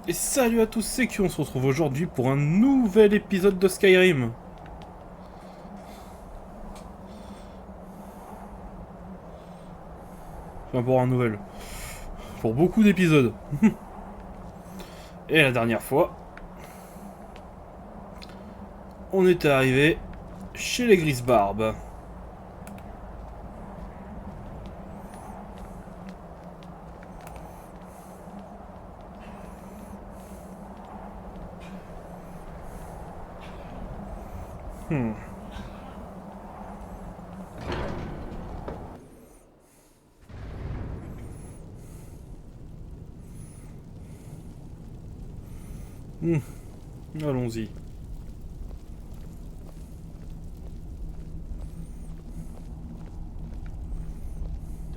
Et salut à tous, c'est Q, on se retrouve aujourd'hui pour un nouvel épisode de Skyrim. Enfin, pour un nouvel. Pour beaucoup d'épisodes. Et la dernière fois, on était arrivé chez les Grisbarbes. Allons-y.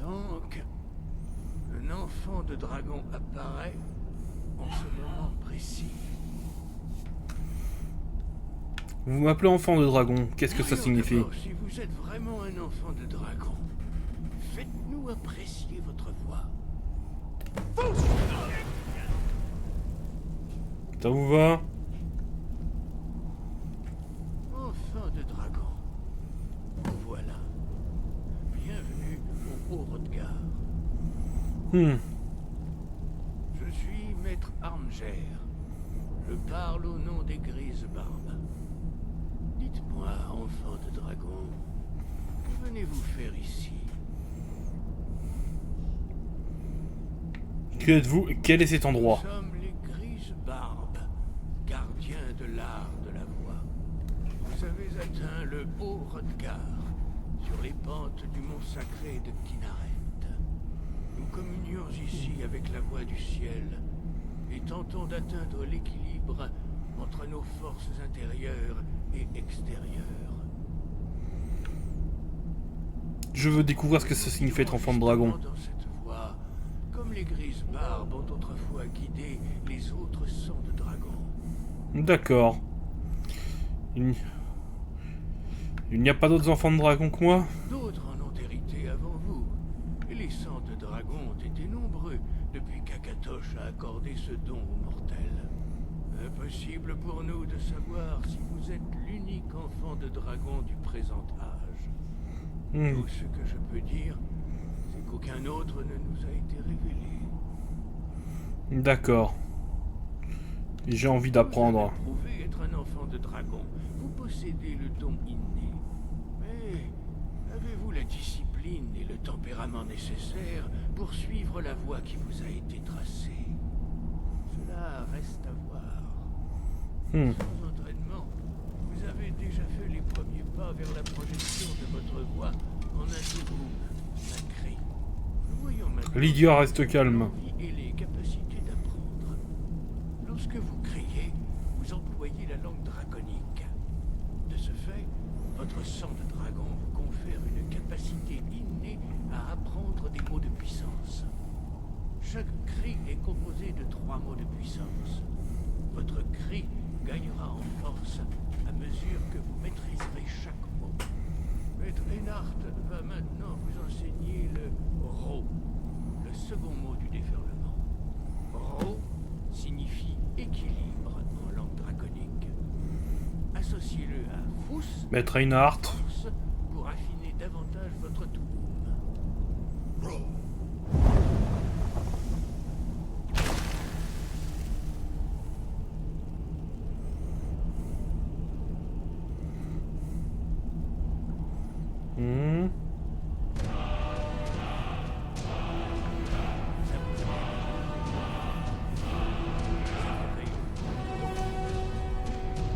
Donc, un enfant de dragon apparaît en ce moment précis. Vous m'appelez enfant de dragon, qu'est-ce que ça Voyons signifie? d'abord si vous êtes vraiment un enfant de dragon, faites-nous apprécier votre voix. Ça vous va? Enfant de dragon, vous voilà. Bienvenue au Haut-Rodgar. Je suis maître Armger. Je parle au nom des Grisbarbes. Dites-moi, enfant de dragon, que venez-vous faire ici? Qui êtes-vous et quel est cet endroit? Nous sommes les Grisbarbes, gardiens de l'art de la voix. Vous avez atteint le Haut-Rodgar, sur les pentes du mont sacré de Kinaret. Nous communions ici avec la voix du ciel et tentons d'atteindre l'équilibre entre nos forces intérieures et extérieures. Je veux découvrir ce que ça signifie être enfant de dragon. Dans cette voie, comme les Grisbarbes ont autrefois guidé les autres sangs de dragon. D'accord. Il n'y a pas d'autres enfants de dragon que moi? D'autres en ont hérité avant vous. Et les sangs de dragon ont été nombreux depuis qu'Akatosh a accordé ce don aux mortels. Impossible pour nous de savoir si vous êtes l'unique enfant de dragon du présent âge. Tout ce que je peux dire, c'est qu'aucun autre ne nous a été révélé. D'accord. J'ai envie d'apprendre. Vous avez prouvé être un enfant de dragon. Vous possédez le don inné. Mais avez-vous la discipline et le tempérament nécessaires pour suivre la voie qui vous a été tracée? Cela reste à voir. Sans entraînement, vous avez déjà fait les premiers pas vers la projection de votre voix en un double, un cri. Nous voyons maintenant Lydia, reste calme. l'envie et les capacités d'apprendre. Lorsque vous criez, vous employez la langue draconique. De ce fait, votre sang de dragon vous confère une capacité innée à apprendre des mots de puissance. Chaque cri est composé de 3 mots de puissance. Votre cri gagnera en force à mesure que vous maîtriserez chaque mot. Maître Einhart va maintenant vous enseigner le Ro, le second mot du déferlement. Ro signifie équilibre en langue draconique. Associez-le à Fous, Maître Einhart. force, pour affiner davantage votre Touboum.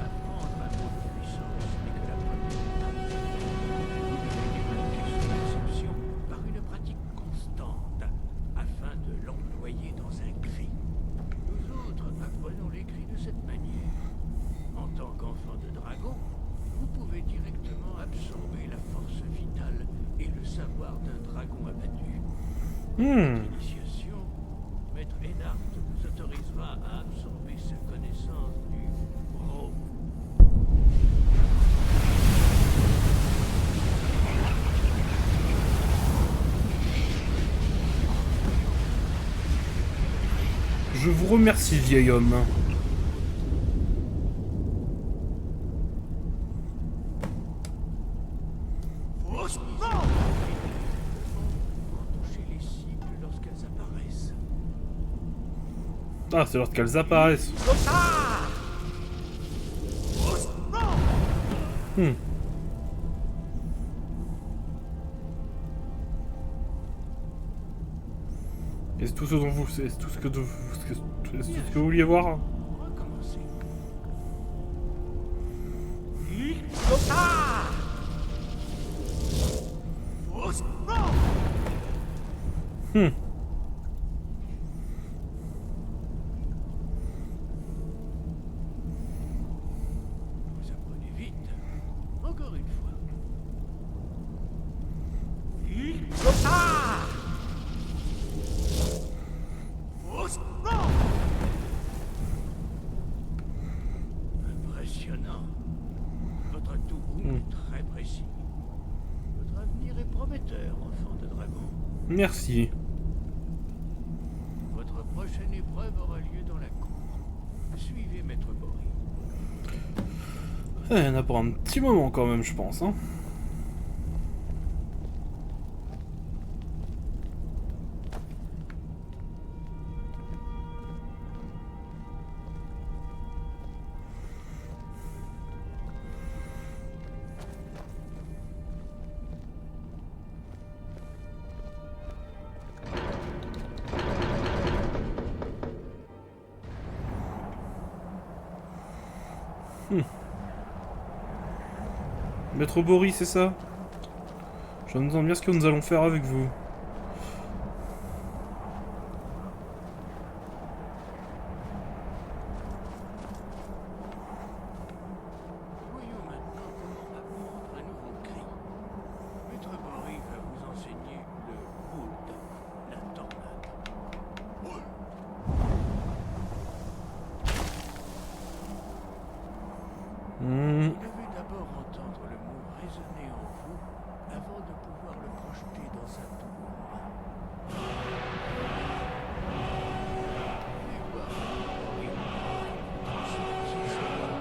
Apprendre un mot de puissance n'est que la première étape. Vous devez développer son perception par une pratique constante afin de l'employer dans un cri. Nous autres apprenons les cris de cette manière. En tant qu'enfant de dragon, vous pouvez directement absorber la force vitale et le savoir d'un dragon abattu. Votre initiation, Maître Einhart vous autorisera à absorber sa connaissance du Ro. Je vous remercie, vieil homme. Touchez les cibles lorsqu'elles apparaissent. Ah, c'est lorsqu'elles apparaissent. Hmm. Et c'est tout ce dont vous... C'est tout ce que vous vouliez voir? Recommencez. Hmm. Vous apprenez vite. Encore une fois. Impressionnant. Votre Touhou est très précis. Votre avenir est prometteur, enfant de dragon. Merci. Votre prochaine épreuve aura lieu dans la cour. Suivez Maître Bory. Il y en a pour un petit moment quand même, je pense. Hein. Maître Bory, c'est ça? Je me demande bien ce que nous allons faire avec vous. Voyons maintenant comment apprendre un nouveau cri. Maître Bory va vous enseigner le Wood, la tornade. Hmm. Vous devez d'abord entendre le mot résonner en vous avant de pouvoir le projeter dans sa tombe. Allez voir Bory. Transmettez ce savoir.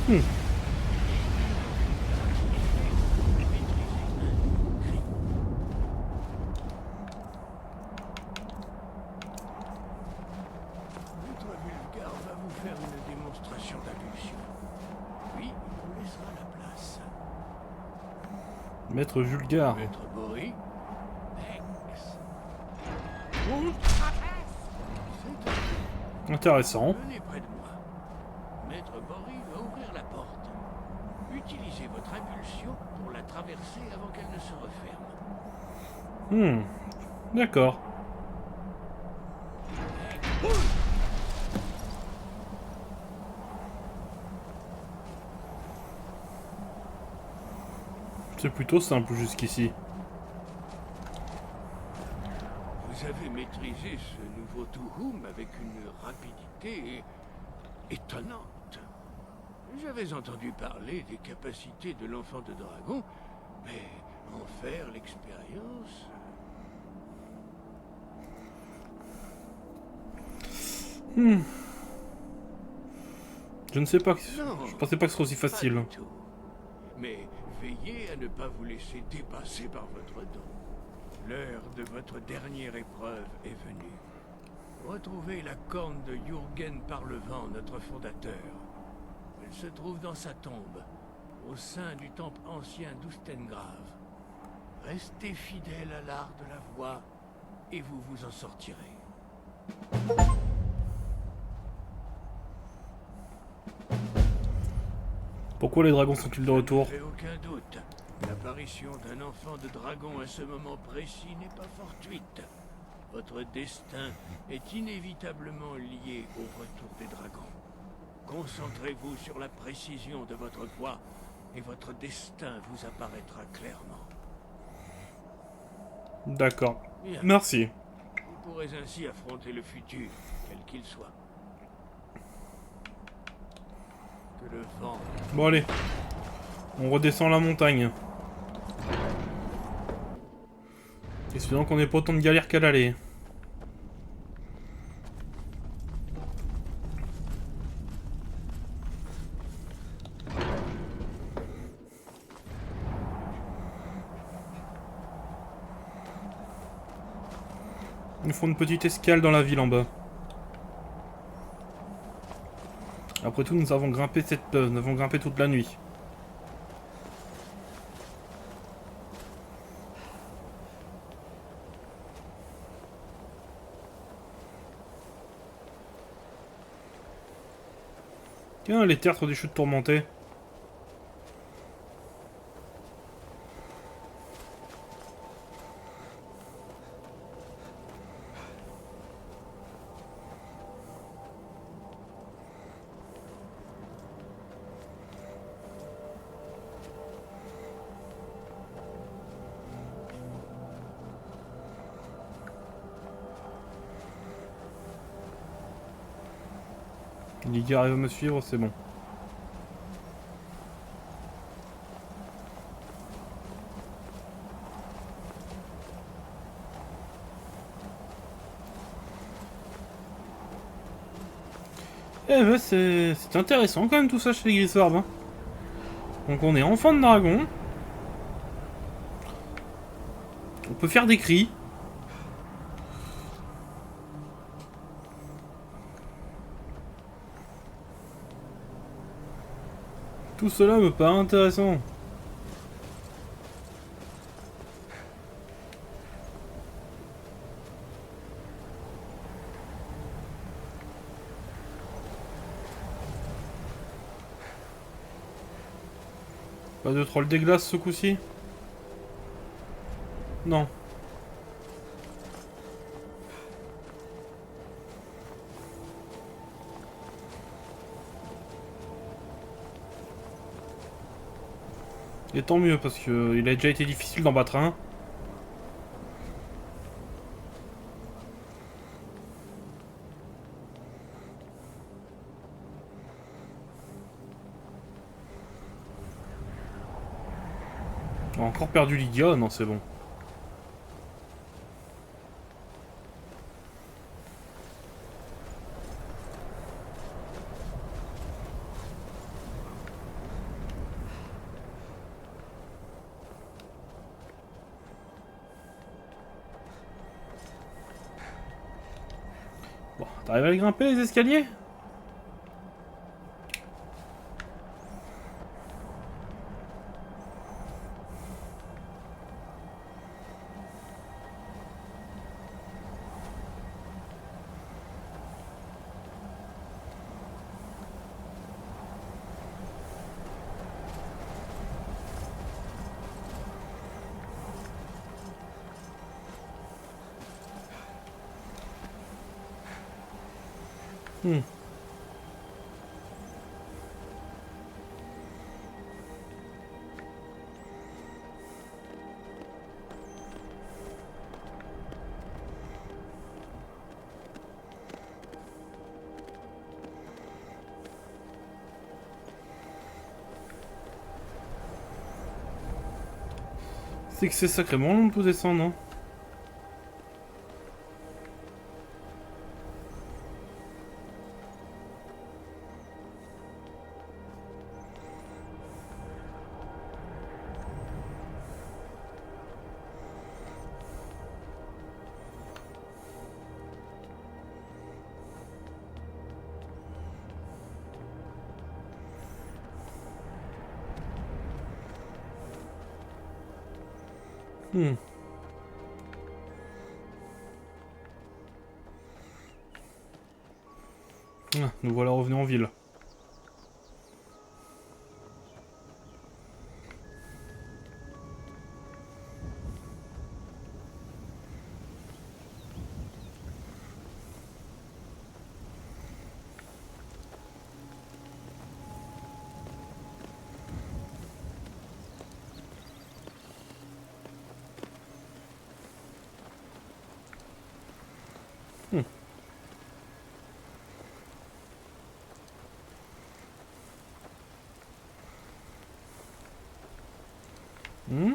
Hmm. Maître Vulgar va vous faire une démonstration d'impulsion. Puis, il vous laissera la place. Maître Vulgar. Maître Bory. Ex. C'est Intéressant. venez près de moi. Maître Bory va ouvrir la porte. Utilisez votre impulsion pour la traverser avant qu'elle ne se referme. Hmm. D'accord. C'est plutôt simple jusqu'ici. Vous avez maîtrisé ce nouveau Touhoum avec une rapidité étonnante. J'avais entendu parler des capacités de l'enfant de dragon, mais en faire l'expérience... Hmm. Je ne sais pas. Non, Je pensais pas que ce serait aussi facile. pas du tout. Mais veillez à ne pas vous laisser dépasser par votre don. L'heure de votre dernière épreuve est venue. Retrouvez la corne de Jürgen Parlevent, notre fondateur. Elle se trouve dans sa tombe, au sein du temple ancien d'Ustengrave. Restez fidèle à l'art de la voix, et vous vous en sortirez. Pourquoi les dragons sont-ils de retour? Je n'ai aucun doute. L'apparition d'un enfant de dragon à ce moment précis n'est pas fortuite. Votre destin est inévitablement lié au retour des dragons. Concentrez-vous sur la précision de votre voix et votre destin vous apparaîtra clairement. D'accord. Bien. Merci. Vous pourrez ainsi affronter le futur, quel qu'il soit. Que que le vent. Bon allez. On redescend la montagne. Espérons qu'on n'ait pas autant de galères qu'à l'aller. Ils font une petite escale dans la ville en bas. Après tout, nous avons grimpé toute la nuit. Tiens, les tertres des chutes tourmentées. Lily arrive à me suivre, c'est bon. Eh ben c'est intéressant quand même tout ça chez les Grissorb. Hein. Donc on est enfant de dragon. On peut faire des cris. Tout cela me paraît intéressant. Pas de troll des glaces ce coup-ci? Non. Et tant mieux parce que il a déjà été difficile d'en battre un. On a encore perdu Lydia, non c'est bon. Bon, t'arrives à les grimper les escaliers? Hmm. C'est que c'est sacrément long pour descendre, hein. Hmm. Ah, nous voilà revenus en ville. Hmm.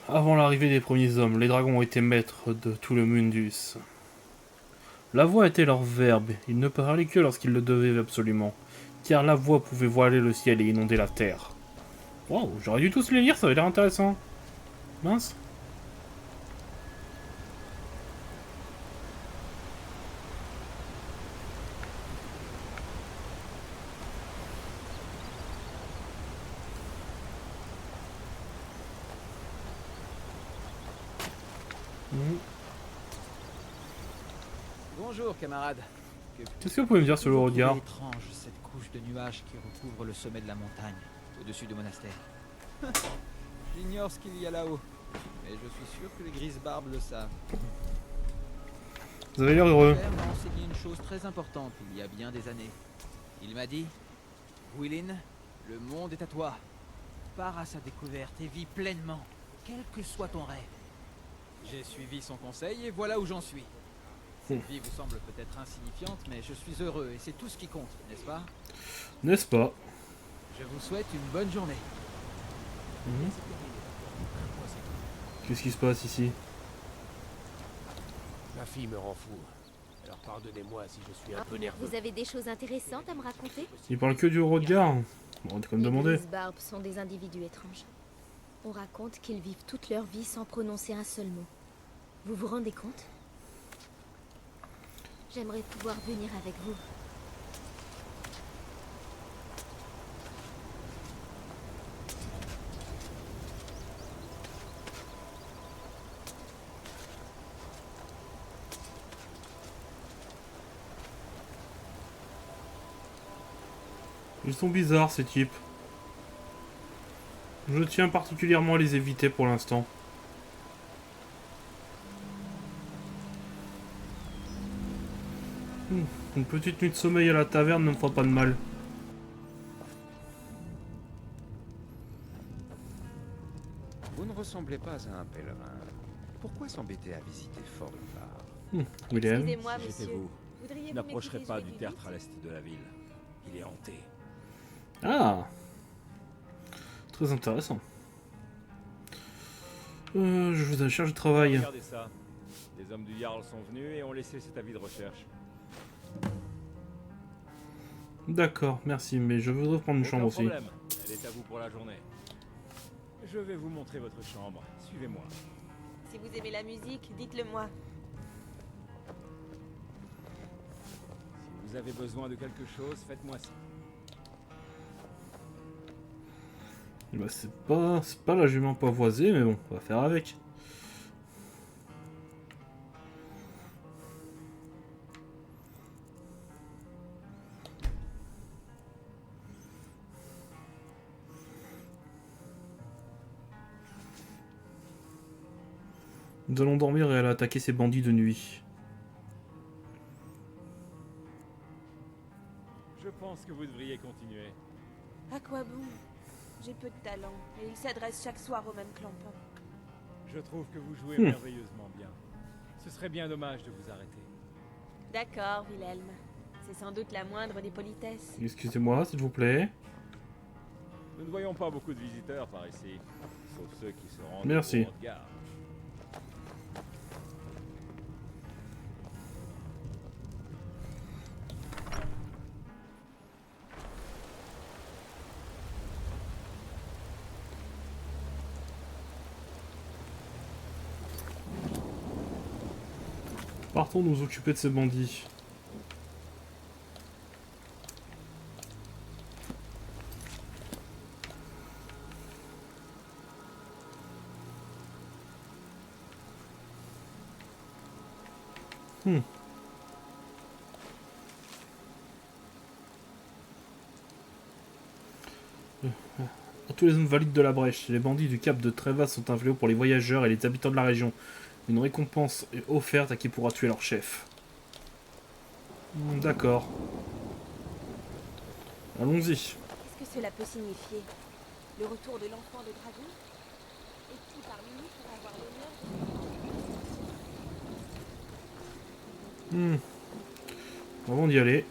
Avant l'arrivée des premiers hommes, les dragons ont été maîtres de tout le Mundus. La voix était leur verbe, ils ne parlaient que lorsqu'ils le devaient absolument, car la voix pouvait voiler le ciel et inonder la terre. Wow, j'aurais dû tous les lire, ça avait l'air intéressant. Mince. Mhm. Bonjour, camarade. Qu'est-ce que vous pouvez me dire sur le Vous regard? trouvez étrange cette couche de nuages qui recouvre le sommet de la montagne, au-dessus du monastère. J'ignore ce qu'il y a là-haut, mais je suis sûr que les grises-barbes le savent. Vous avez l'air heureux. Mon père m'a enseigné une chose très importante il y a bien des années. Il m'a dit, Willin, le monde est à toi. Pars à sa découverte et vis pleinement, quel que soit ton rêve. J'ai suivi son conseil et voilà où j'en suis. Cette vie vous semble peut-être insignifiante, mais je suis heureux et c'est tout ce qui compte, n'est-ce pas? N'est-ce pas? Je vous souhaite une bonne journée. Mhm. Qu'est-ce qui se passe ici? Ma fille me rend fou. Alors pardonnez-moi si je suis un peu nerveux. Vous avez des choses intéressantes à me raconter? Il parle que du regard. Bon, comme demandé. Les barbes sont des individus étranges. On raconte qu'ils vivent toute leur vie sans prononcer un seul mot. Vous vous rendez compte? J'aimerais pouvoir venir avec vous. Ils sont bizarres ces types. Je tiens particulièrement à les éviter pour l'instant. Une petite nuit de sommeil à la taverne ne me fera pas de mal. Vous ne ressemblez pas à un pèlerin. Pourquoi s'embêter à visiter Fort-de-Var? William. Excusez-moi, Si j'étais monsieur. vous, Voudriez-vous n'approcherez m'écouter pas jouer du du tertre à luth? l'est de la ville. Il est hanté. Ah, très intéressant. Je vous cherche du travail. Regardez ça. Les hommes du Jarl sont venus et ont laissé cet avis de recherche. D'accord, merci, mais je voudrais prendre une Aucun chambre aussi. problème. Elle est à vous pour la journée. Je vais vous montrer votre chambre. Suivez-moi. Si vous aimez la musique, dites-le moi. Si vous avez besoin de quelque chose, faites-moi signe. Bah, c'est pas la jument pavoisée, mais bon, on va faire avec. Nous allons dormir et aller attaquer ces bandits de nuit. Je pense que vous devriez continuer. À quoi bon? J'ai peu de talent, et il s'adresse chaque soir au même clampin. Je trouve que vous jouez merveilleusement bien. Ce serait bien dommage de vous arrêter. D'accord, Wilhelm. C'est sans doute la moindre des politesses. Excusez-moi, s'il vous plaît. Nous ne voyons pas beaucoup de visiteurs par ici, sauf ceux qui se rendent Merci. au pont de gare. Partons nous occuper de ces bandits. À tous les hommes valides de la Brèche, les bandits du cap de Trevas sont un fléau pour les voyageurs et les habitants de la région. Une récompense est offerte à qui pourra tuer leur chef. D'accord. Allons-y. Qu'est-ce que cela peut signifier? Le retour de l'enfant de dragon? Et qui parmi nous pourra avoir l'honneur de... Avant d'y aller,